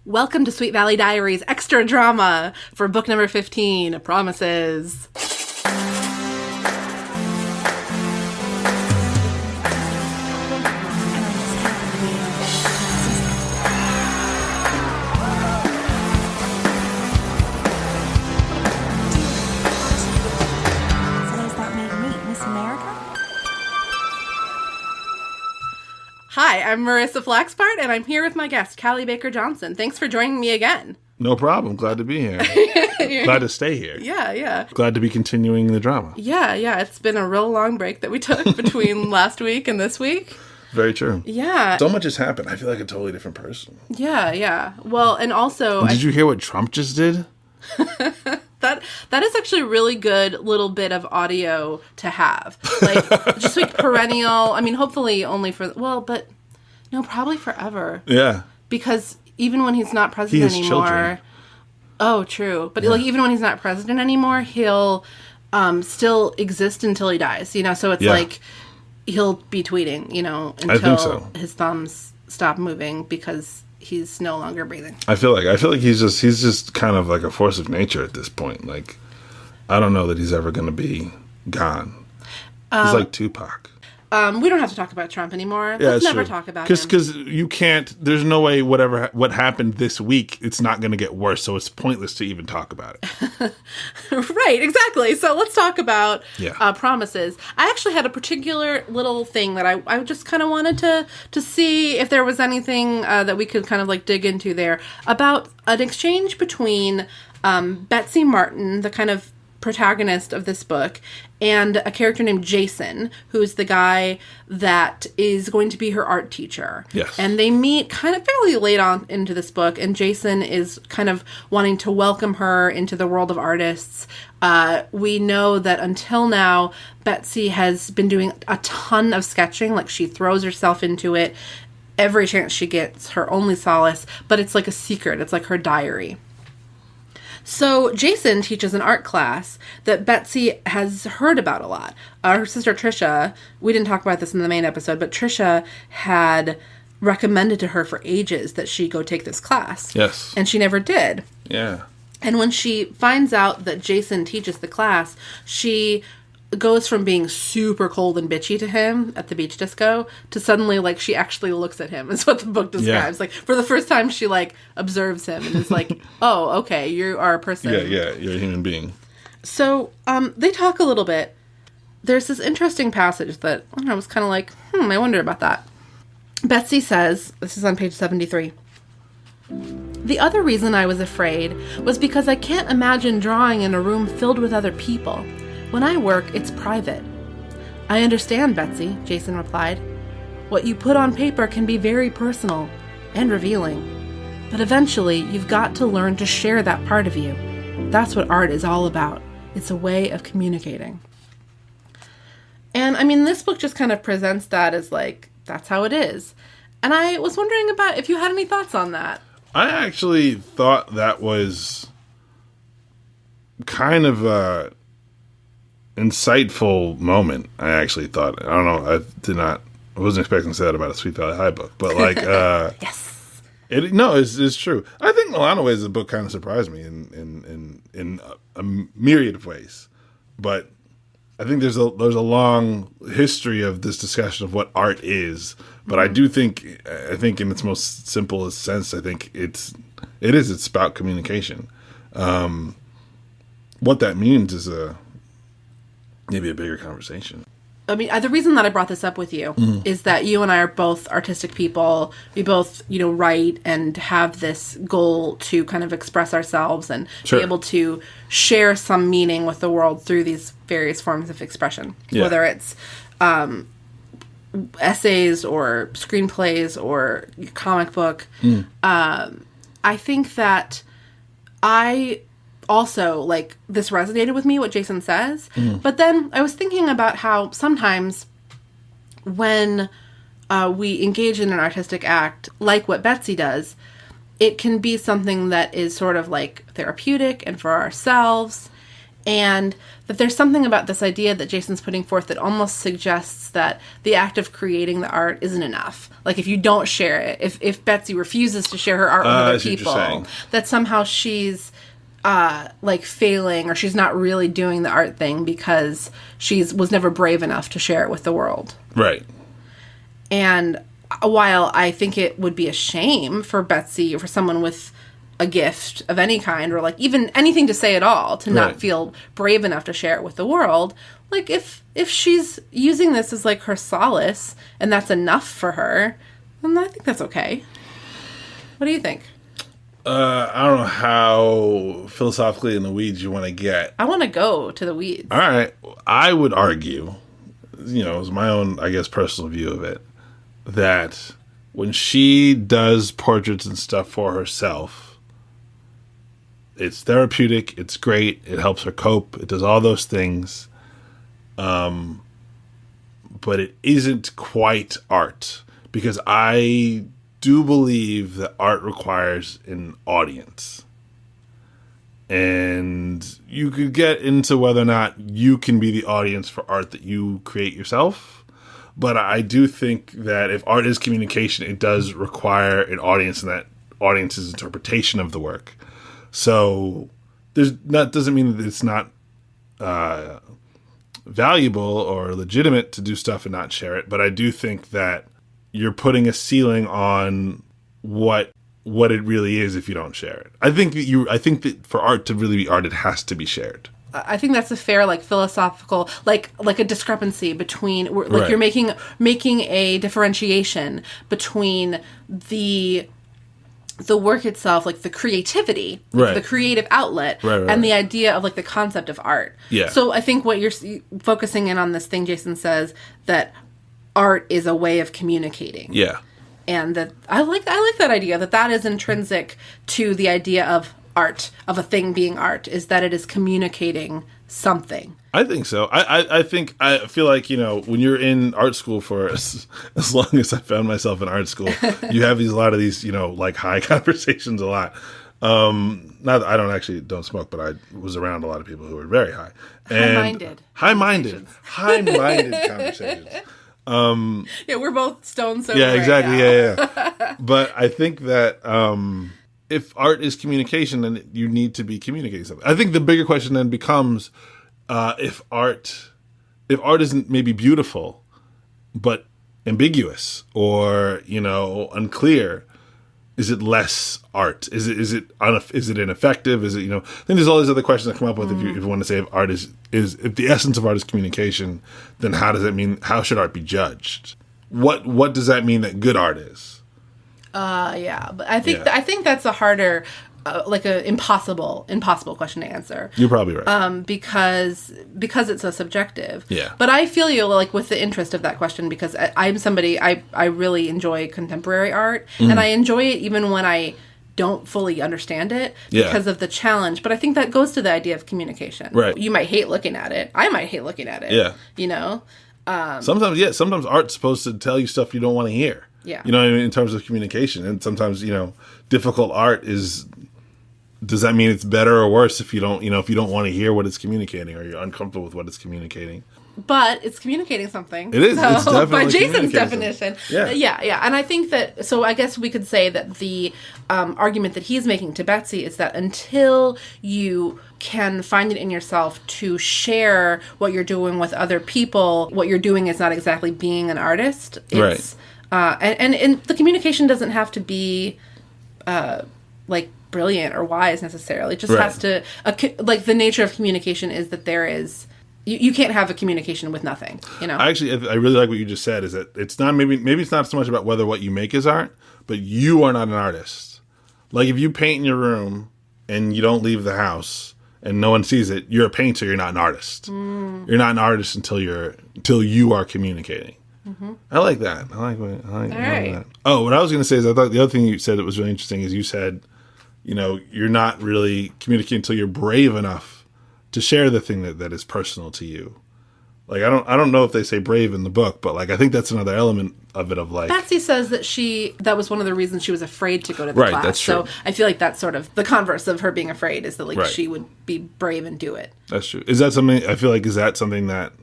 Welcome to Sweet Valley Diaries extra drama for book number 15, Promises. Hi, I'm Marissa Flaxbart, and I'm here with my guest, Callie Baker-Johnson. Thanks for joining me again. No problem. Glad to be here. Glad to stay here. Yeah. Glad to be continuing the drama. Yeah. It's been a real long break that we took between last week and this week. Very true. Yeah. So much has happened. I feel like a totally different person. Yeah. Well, and also... Did you hear what Trump just did? That is actually a really good little bit of audio to have. Like, just like perennial. I mean, hopefully only for... Well, but... No, probably forever. Yeah. Because even when he's not president anymore... Children. Oh, true. But like even when he's not president anymore, he'll still exist until he dies. You know, so it's like he'll be tweeting, you know, until his thumbs stop moving because he's no longer breathing. I feel like he's just kind of like a force of nature at this point. Like, I don't know that he's ever going to be gone. He's like Tupac. We don't have to talk about Trump anymore. Yeah, Let's never talk about him. Because you can't, there's no way what happened this week, it's not going to get worse, so it's pointless to even talk about it. Right, exactly. So let's talk about Promises. I actually had a particular little thing that I just kind of wanted to see if there was anything that we could kind of like dig into there about an exchange between Betsy Martin, the kind of protagonist of this book, and a character named Jason, who's the guy that is going to be her art teacher. Yes. And they meet kind of fairly late on into this book, and Jason is kind of wanting to welcome her into the world of artists. We know that until now, Betsy has been doing a ton of sketching. Like, she throws herself into it every chance she gets, her only solace, but it's like a secret. It's like her diary. So Jason teaches an art class that Betsy has heard about a lot. Her sister Trisha, we didn't talk about this in the main episode, but Trisha had recommended to her for ages that she go take this class. Yes. And she never did. Yeah. And when she finds out that Jason teaches the class, she goes from being super cold and bitchy to him at the beach disco to suddenly, like, she actually looks at him, is what the book describes. Like, for the first time, she, like, observes him and is like, oh, okay, you are a person. Yeah, you're a human being. So, they talk a little bit. There's this interesting passage that, I don't know, I was kind of like, I wonder about that. Betsy says, this is on page 73, "The other reason I was afraid was because I can't imagine drawing in a room filled with other people. When I work, it's private." "I understand, Betsy," Jason replied. "What you put on paper can be very personal and revealing. But eventually, you've got to learn to share that part of you. That's what art is all about. It's a way of communicating." And, I mean, this book just kind of presents that as, like, that's how it is. And I was wondering about if you had any thoughts on that. I actually thought that was kind of a insightful moment. I actually thought, I don't know, I wasn't expecting to say that about a Sweet Valley High book, but like, yes, it's true. I think in a lot of ways the book kind of surprised me in a myriad of ways, but I think there's a long history of this discussion of what art is, but I think in its most simplest sense, I think it's about communication. What that means is maybe a bigger conversation. I mean, the reason that I brought this up with you is that you and I are both artistic people. We both, write and have this goal to kind of express ourselves and be able to share some meaning with the world through these various forms of expression. Yeah. Whether it's essays or screenplays or comic book. I think that I also, like, this resonated with me, what Jason says. But then I was thinking about how sometimes when we engage in an artistic act, like what Betsy does, it can be something that is sort of like therapeutic and for ourselves. And that there's something about this idea that Jason's putting forth that almost suggests that the act of creating the art isn't enough. Like, if you don't share it, if Betsy refuses to share her art with other people, that somehow she's like failing, or she's not really doing the art thing because was never brave enough to share it with the world. Right. And while I think it would be a shame for Betsy or for someone with a gift of any kind, or like even anything to say at all, to not feel brave enough to share it with the world, like if she's using this as like her solace and that's enough for her, then I think that's okay. What do you think? I don't know how philosophically in the weeds you want to get. I want to go to the weeds. All right. I would argue, as my own, I guess, personal view of it, that when she does portraits and stuff for herself, it's therapeutic, it's great, it helps her cope, it does all those things. But it isn't quite art, because I do believe that art requires an audience. And you could get into whether or not you can be the audience for art that you create yourself. But I do think that if art is communication, it does require an audience, and that audience's interpretation of the work. So that doesn't mean that it's not valuable or legitimate to do stuff and not share it. But I do think that you're putting a ceiling on what it really is if you don't share it. I think that for art to really be art, it has to be shared. I think that's a fair, like, philosophical, like a discrepancy between, like, you're making a differentiation between the work itself, like the creativity, like the creative outlet, and the idea of like the concept of art. Yeah. So I think what you're focusing in on, this thing Jason says, that art is a way of communicating. Yeah. And that I like that idea, that is intrinsic to the idea of art, of a thing being art, is that it is communicating something. I think so. I feel like, when you're in art school for as long as I found myself in art school, you have a lot of these, like high conversations a lot. Not that I don't smoke, but I was around a lot of people who were very high. And high-minded conversations. Yeah, we're both stone sober. Yeah, exactly. Right now. Yeah. But I think that if art is communication, then you need to be communicating something. I think the bigger question then becomes, if art isn't maybe beautiful, but ambiguous or unclear, is it less art? Is it ineffective? Is it I think there's all these other questions that come up with if you want to say if art is if the essence of art is communication, then how should art be judged? What does that mean that good art is? Yeah, but I think that's a harder, like a impossible question to answer. You're probably right. Because it's so subjective. Yeah. But I feel you like with the interest of that question, because I'm somebody, I really enjoy contemporary art, and I enjoy it even when I don't fully understand it because of the challenge. But I think that goes to the idea of communication. Right. You might hate looking at it. I might hate looking at it. Yeah. Sometimes art's supposed to tell you stuff you don't want to hear. Yeah. In terms of communication. And sometimes, difficult art does that mean it's better or worse if you don't want to hear what it's communicating, or you're uncomfortable with what it's communicating? But it's communicating something. It is. It's definitely by Jason's definition. Something. Yeah. And I think that, so I guess we could say that the argument that he's making to Betsy is that until you can find it in yourself to share what you're doing with other people, what you're doing is not exactly being an artist. It's, and the communication doesn't have to be like brilliant or wise necessarily. It just has to, like, the nature of communication is that there is, you can't have a communication with nothing, I really like what you just said, is that it's not, maybe it's not so much about whether what you make is art, but you are not an artist. Like, if you paint in your room and you don't leave the house and no one sees it, you're a painter, you're not an artist. You're not an artist until you are communicating. Mm-hmm. I like that. I like that. Oh, what I was going to say is, I thought the other thing you said that was really interesting is you said, you're not really communicating until you're brave enough to share the thing that is personal to you. Like, I don't know if they say brave in the book, but, like, I think that's another element of it, of, like... Betsy says that was one of the reasons she was afraid to go to the right, class. That's true. So I feel like that's sort of the converse of her being afraid, is that, like, right. she would be brave and do it. That's true. Is that something... I feel like, is that something that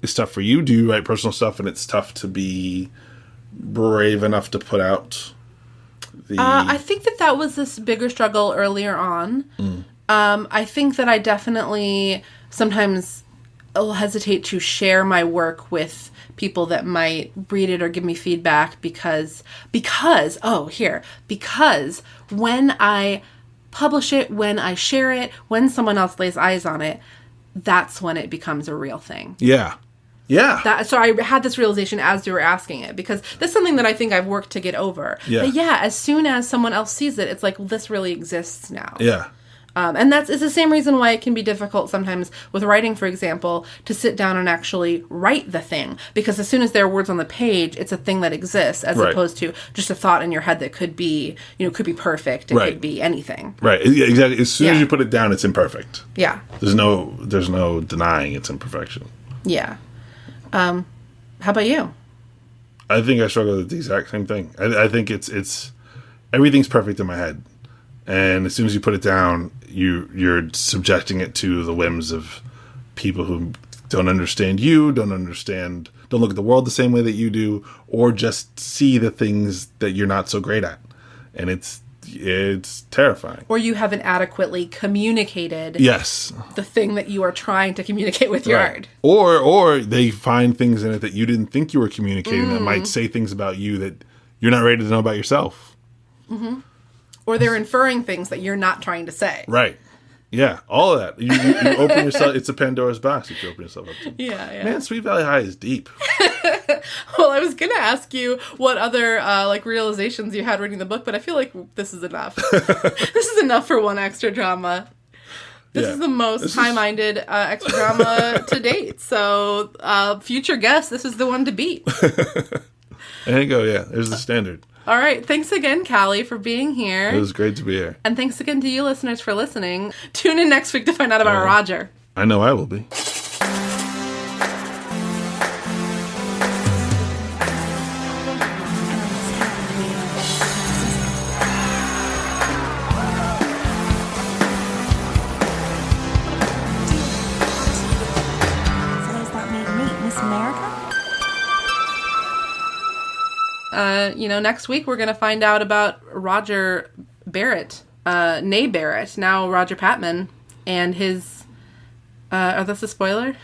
is tough for you? Do you write personal stuff and it's tough to be brave enough to put out the... I think that was this bigger struggle earlier on. I think that I definitely sometimes... I'll hesitate to share my work with people that might read it or give me feedback because when I publish it, when I share it, when someone else lays eyes on it, that's when it becomes a real thing. Yeah. Yeah. So I had this realization as you were asking it, because that's something that I think I've worked to get over. Yeah. But yeah, as soon as someone else sees it, it's like, well, this really exists now. Yeah. And it's the same reason why it can be difficult sometimes with writing, for example, to sit down and actually write the thing. Because as soon as there are words on the page, it's a thing that exists, as opposed to just a thought in your head that could be, could be perfect. It could be anything. Right. Yeah, exactly. As soon as you put it down, it's imperfect. Yeah. There's no denying its imperfection. Yeah. How about you? I think I struggle with the exact same thing. I think it's everything's perfect in my head. And as soon as you put it down, you're subjecting it to the whims of people who don't understand you, don't look at the world the same way that you do, or just see the things that you're not so great at. And it's terrifying. Or you haven't adequately communicated the thing that you are trying to communicate with your art. Or they find things in it that you didn't think you were communicating that might say things about you that you're not ready to know about yourself. Mm-hmm. Or they're inferring things that you're not trying to say. Right. Yeah, all of that. You open yourself, it's a Pandora's box that you open yourself up to. Yeah. Man, Sweet Valley High is deep. Well, I was going to ask you what other realizations you had reading the book, but I feel like this is enough. This is enough for one extra drama. This is the most high-minded extra drama to date. So, future guest, this is the one to beat. There you go, yeah. There's the standard. All right. Thanks again, Callie, for being here. It was great to be here. And thanks again to you listeners for listening. Tune in next week to find out about Roger. I know I will be. So does that make me Miss America? Next week we're going to find out about Roger Barrett, nay Barrett, now Roger Patman, and his, that's a spoiler?